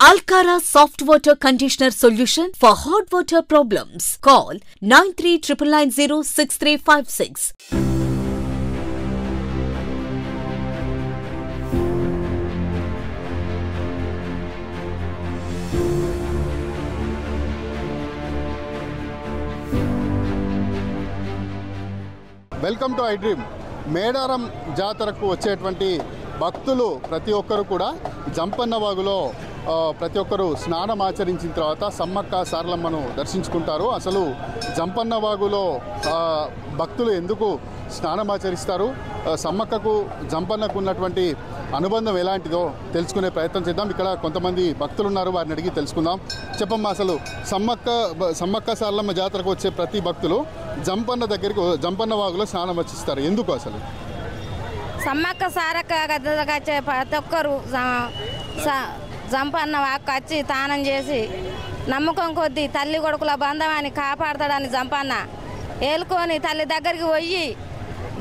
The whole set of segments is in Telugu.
Alcara Soft Water Conditioner Solution for hot water problems. Call 9399906356. Welcome to I dream. Medaram జాతరకు వచ్చేటువంటి భక్తులు ప్రతి ఒక్కరు కూడా జంపన్న వాగులో ప్రతి ఒక్కరు స్నానం ఆచరించిన తర్వాత సమ్మక్క సారలమ్మను దర్శించుకుంటారు. అసలు జంపన్న వాగులో భక్తులు ఎందుకు స్నానం ఆచరిస్తారు, సమ్మక్కకు జంపన్నకు ఉన్నటువంటి అనుబంధం ఎలాంటిదో తెలుసుకునే ప్రయత్నం చేద్దాం. ఇక్కడ కొంతమంది భక్తులు ఉన్నారు, వారిని అడిగి తెలుసుకుందాం. చెప్పమ్మా, అసలు సమ్మక్క సారలమ్మ జాతరకు వచ్చే ప్రతి భక్తులు జంపన్న వాగులో స్నానం ఆచరిస్తారు, ఎందుకు? అసలు సమ్మక్క సారక్క గద్దెలకు వచ్చే ప్రతి ఒక్కరు జంపన్న వాకు వచ్చి తానం చేసి నమ్మకం కొద్దీ తల్లి కొడుకుల బంధవాన్ని కాపాడతాడని జంపన్న ఏలుకొని తల్లి దగ్గరికి పోయి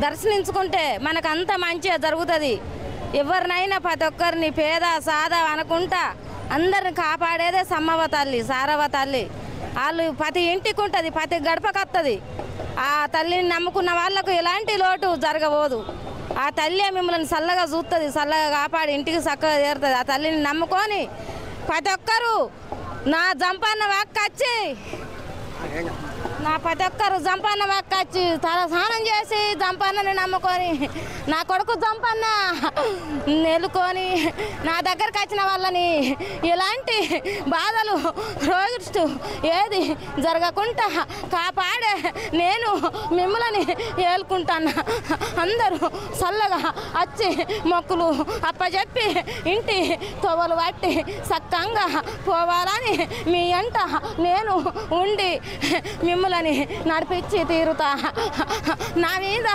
దర్శనించుకుంటే మనకంత మంచిగా జరుగుతుంది. ఎవరినైనా ప్రతి ఒక్కరిని పేద సాదా అనుకుంటా అందరిని కాపాడేదే సమ్మవ తల్లి, సారవ తల్లి. వాళ్ళు ప్రతి ఇంటికి ఉంటుంది, ప్రతి గడపకత్తది. ఆ తల్లిని నమ్ముకున్న వాళ్ళకు ఎలాంటి లోటు జరగబోదు. ఆ తల్లి మిమ్మల్ని చల్లగా చూస్తుంది, చల్లగా కాపాడి ఇంటికి చక్కగా చేరుతుంది. ఆ తల్లిని నమ్ముకొని ప్రతి ఒక్కరు నా జంపన్న వాక్కచ్చి ప్రతి ఒక్కరు జంపన్న వాక్కచ్చి తల స్నానం చేసి జంపన్నని నమ్ముకొని నా కొడుకు జంపన్న నెలుకొని నా దగ్గరకు వచ్చిన వాళ్ళని ఎలాంటి బాధలు రోజు ఏది జరగకుండా కాపాడే నేను మిమ్మల్ని ఏలుకుంటాను. అందరూ చల్లగా వచ్చి మొక్కులు అప్పచెప్పి ఇంటి తోవలు పట్టి సక్కంగా పోవాలని మీ అంట నేను ఉండి మిమ్మల్ని నడిపించి తీరుతా. నా మీద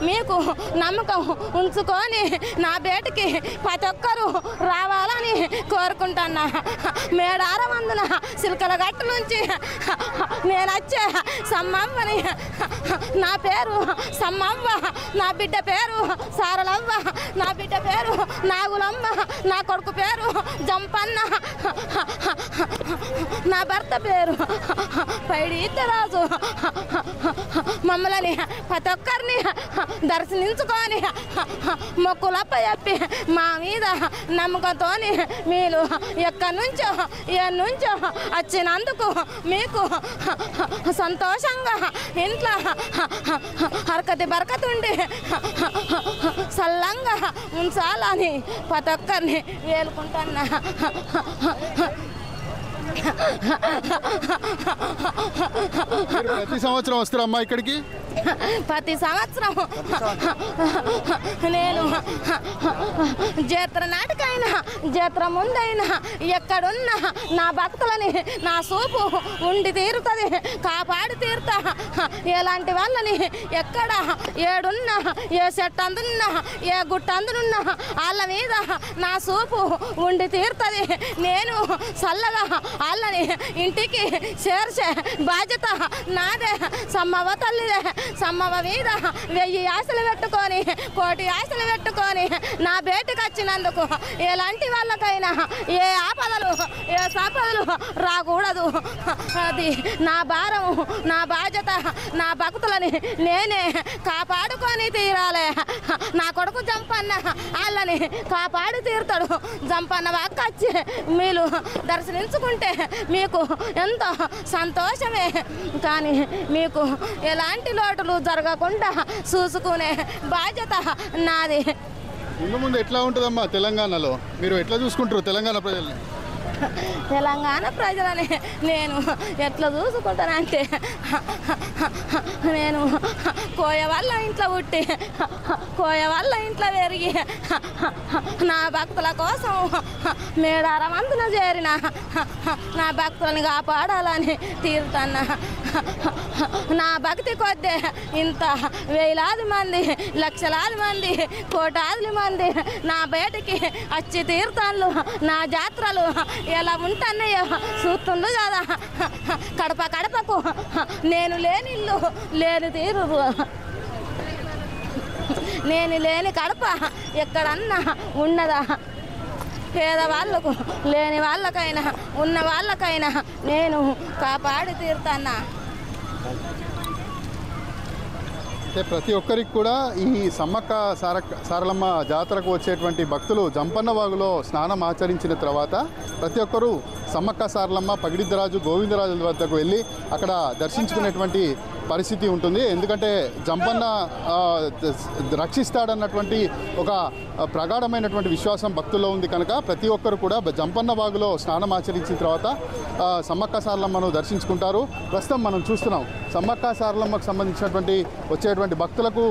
మీకు నమ్మకం ఉంచుకొని నా బేటికి ప్రతి ఒక్కరూ రావాలని కోరుకుంటున్నా. మేడారం అందున సిల్కల గట్టు నుంచి నేను వచ్చే సమ్మవ్వని. నా పేరు సమ్మవ్వ, నా బిడ్డ పేరు సారలవ్వ, నా బిడ్డ పేరు నాగులమ్మ, నా కొడుకు పేరు జంపన్న, నా భర్త పేరు పైడి రాజు. మమ్మల్ని ప్రతి ఒక్కరిని దర్శనించుకొని మొక్కులప్ప చెప్పి మా మీద నమ్మకంతో మీరు ఎక్కడి నుంచో ఏ నుంచో వచ్చినందుకు మీకు సంతోషంగా ఇంట్లో హరకతి బరకతుండి సల్లంగా ఉంచాలని ప్రతి ఒక్కరిని వేలుకుంటున్నా. ప్రతి సంవత్సరం వస్తారమ్మా ఇక్కడికి? ప్రతి సంవత్సరం నేను జాతర నాటికైనా జాతర ముందైనా ఎక్కడున్నా నా భక్తులని నా సూపు ఉండి తీరుతుంది, కాపాడి తీరుతా. ఎలాంటి వాళ్ళని ఎక్కడ ఏడున్నా, ఏ చెట్టు అందున్నా, ఏ గుట్ట అందునున్నా వాళ్ళ మీద నా సూపు ఉండి తీరుతుంది. నేను చల్లగా వాళ్ళని ఇంటికి చేర్చే బాధ్యత నాదే. సమ్మవ తల్లిదే. సమ్మవ మీద 1000 ఆశలు పెట్టుకొని 1,000 ఆశలు పెట్టుకొని నా బేటికి వచ్చినందుకు ఎలాంటి వాళ్ళకైనా ఏ ఆపదలు ఏ సంపదలు రాకూడదు. అది నా భారం, నా బాధ్యత. నా భక్తులని నేనే కాపాడుకొని తీరాలి. నా కొడుకు జంపన్న వాళ్ళని కాపాడి తీరుతాడు. జంపన్న వాక్కచ్చి మీరు దర్శనించుకుంటే మీకు ఎంతో సంతోషమే, కానీ మీకు ఎలాంటి లోటులు జరగకుండా చూసుకునే బాధ్యత నాది. ముందు ఎట్లా ఉంటుందమ్మా తెలంగాణలో? మీరు ఎట్లా చూసుకుంటారు తెలంగాణ ప్రజల్ని? తెలంగాణ ప్రజలని నేను ఎట్లా చూసుకుంటానంటే, నేను కోయ వాళ్ళ ఇంట్లో పుట్టి కోయ వాళ్ళ ఇంట్లో పెరిగి నా భక్తుల కోసం మేడారం అందున చేరిన నా భక్తులని కాపాడాలని తీరుతున్నా. నా భక్తి కొద్దే ఇంత వేలాది మంది, లక్షలాది మంది, కోటాది మంది నా బయటికి వచ్చి తీర్థాలు, నా జాతరలు ఎలా ఉంటున్నాయో చూస్తుండు కదా. కడప కడపకు నేను లేని ఇల్లు లేని తీరు, నేను లేని కడప ఎక్కడన్నా ఉన్నదా? పేదవాళ్ళకు లేని వాళ్ళకైనా ఉన్న వాళ్ళకైనా నేను కాపాడి తీరుతానా. ప్రతి ఒక్కరికి కూడా ఈ సమ్మక్క సారలమ్మ జాతరకు వచ్చేటువంటి భక్తులు జంపన్న వాగులో స్నానం ఆచరించిన తర్వాత ప్రతి ఒక్కరూ సమ్మక్క సారలమ్మ, పగిడిద్దరాజు, గోవిందరాజుల వద్దకు వెళ్ళి అక్కడ దర్శించుకునేటువంటి పరిస్థితి ఉంటుంది. ఎందుకంటే జంపన్న రక్షిస్తాడన్నటువంటి ఒక ప్రగాఢమైనటువంటి విశ్వాసం భక్తుల్లో ఉంది కనుక ప్రతి ఒక్కరు కూడా జంపన్న వాగులో స్నానం ఆచరించిన తర్వాత సమ్మక్క సారలమ్మను దర్శించుకుంటారు. ప్రస్తుతం మనం చూస్తున్నాం సమ్మక్క సారలమ్మకు సంబంధించినటువంటి వచ్చేటువంటి భక్తులకు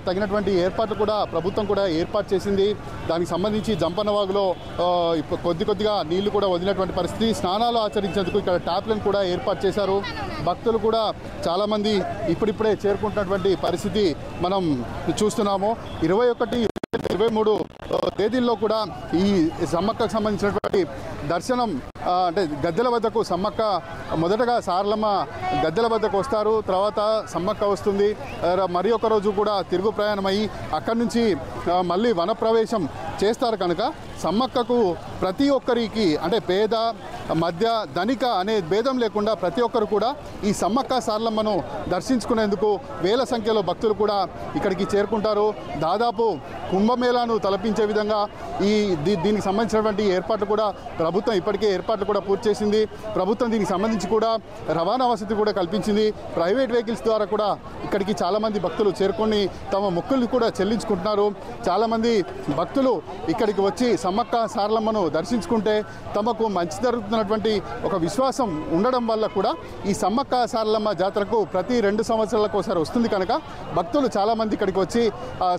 తగినటువంటి ఏర్పాట్లు కూడా ప్రభుత్వం కూడా ఏర్పాటు చేసింది. దానికి సంబంధించి జంపన్న వాగులో కొద్దిగా నీళ్లు కూడా వదిలినటువంటి పరిస్థితి. స్నానాలు ఆచరించేందుకు ఇక్కడ ట్యాప్లను కూడా ఏర్పాటు చేశారు. భక్తులు కూడా చాలామంది ఇప్పుడిప్పుడే చేరుకుంటున్నటువంటి పరిస్థితి మనం చూస్తున్నాము. 21, 23 తేదీల్లో కూడా ఈ సమ్మక్కకు సంబంధించినటువంటి దర్శనం అంటే గద్దెల వద్దకు సమ్మక్క మొదటగా సారలమ్మ గద్దెల వద్దకు వస్తారు. తర్వాత సమ్మక్క వస్తుంది. మరి ఒక రోజు కూడా తిరుగు ప్రయాణం అయ్యి అక్కడి నుంచి మళ్ళీ వనప్రవేశం చేస్తారు కనుక సమ్మక్కకు ప్రతి ఒక్కరికి అంటే పేద, మధ్య, ధనిక అనే భేదం లేకుండా ప్రతి ఒక్కరు కూడా ఈ సమ్మక్క సారలమ్మను దర్శించుకునేందుకు వేల సంఖ్యలో భక్తులు కూడా ఇక్కడికి చేరుకుంటారు. దాదాపు కుంభమేళాను తలపించే విధంగా దీనికి సంబంధించినటువంటి ఏర్పాట్లు కూడా ప్రభుత్వం ఇప్పటికే ఏర్పాట్లు కూడా పూర్తి చేసింది. ప్రభుత్వం దీనికి సంబంధించి కూడా రవాణా వసతి కూడా కల్పించింది. ప్రైవేట్ వెహికల్స్ ద్వారా కూడా ఇక్కడికి చాలామంది భక్తులు చేరుకొని తమ మొక్కులు కూడా చెల్లించుకుంటున్నారు. చాలామంది భక్తులు ఇక్కడికి వచ్చి సమ్మక్క సారలమ్మను దర్శించుకుంటే తమకు మంచి జరుగుతున్నటువంటి ఒక విశ్వాసం ఉండడం వల్ల కూడా ఈ సమ్మక్క సారలమ్మ జాతరకు ప్రతి 2 సంవత్సరాలకు ఒకసారి వస్తుంది కనుక భక్తులు చాలామంది ఇక్కడికి వచ్చి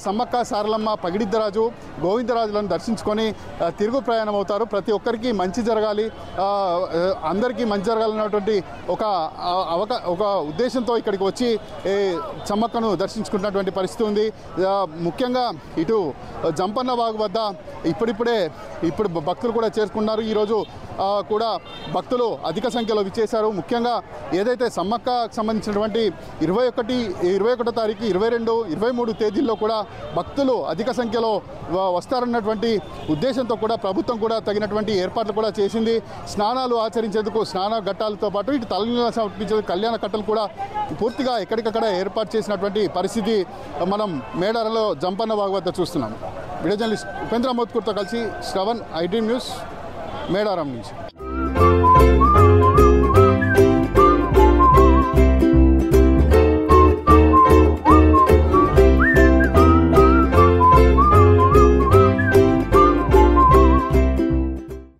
సమ్మక్క సారలమ్మ, పగిడిద్దరాజు, గోవిందరాజులను దర్శించుకొని తిరుగు ప్రయాణం అవుతారు. ప్రతి ఒక్కరికి మంచి జరగాలి, అందరికీ మంచి జరగాలన్నటువంటి ఒక ఉద్దేశంతో ఇక్కడికి వచ్చి సమ్మక్కను దర్శించుకుంటున్నటువంటి పరిస్థితి ఉంది. ముఖ్యంగా ఇటు జంపన్న వాగు వద్ద ఇప్పుడు భక్తులు కూడా చేరుకున్నారు. ఈరోజు కూడా భక్తులు అధిక సంఖ్యలో విచ్చేశారు. ముఖ్యంగా ఏదైతే సమ్మక్కకు సంబంధించినటువంటి 21 తారీఖు, 22, 23 తేదీల్లో కూడా భక్తులు అధిక సంఖ్యలో వస్తారన్నటువంటి ఉద్దేశంతో కూడా ప్రభుత్వం కూడా తగినటువంటి ఏర్పాట్లు కూడా చేసింది. స్నానాలు ఆచరించేందుకు స్నాన ఘట్టాలతో పాటు ఇటు తలనీలాలు సమర్పించే కళ్యాణ కట్టలు కూడా పూర్తిగా ఎక్కడికక్కడ ఏర్పాటు చేసినటువంటి పరిస్థితి మనం మేడారంలో జంపన్న వాగు వద్ద చూస్తున్నాం. వీడియో జర్నలిస్ట్ ఉపేంద్ర మోత్కూర్తో కలిసి Shravan, I dream news, Medaram నుంచి.